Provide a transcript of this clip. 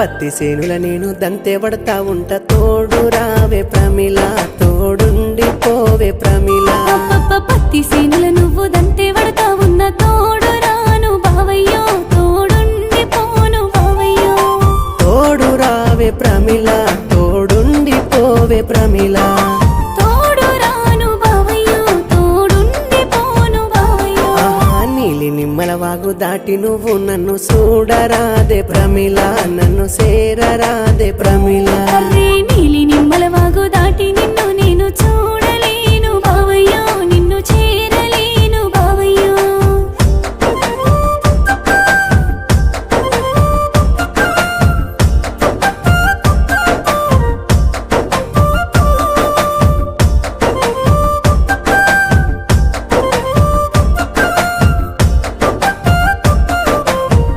పత్తి సేనుల నేను దంతే పడతా ఉంట తోడు రావే ప్రమిళ తోడుండి పోవే ప్రమిళ పత్తి సేనుల నువ్వు దంతే పడతా ఉన్న తోడు రాను బావయ్యో తోడుండి పోను బావయ్యో తోడు రావే ప్రమిళ తోడుండి పోవే ప్రమిళ తోడు రాను బావయ్యో తోడుండి పోను బావయ్యో నీలి నిమ్మల వాగు దాటి నువ్వు నన్ను చూడరాదే ప్రమిళ నన్ను సేరరాదే ప్రమిళ నీలి నిమ్మల వాగు దాటి నిన్ను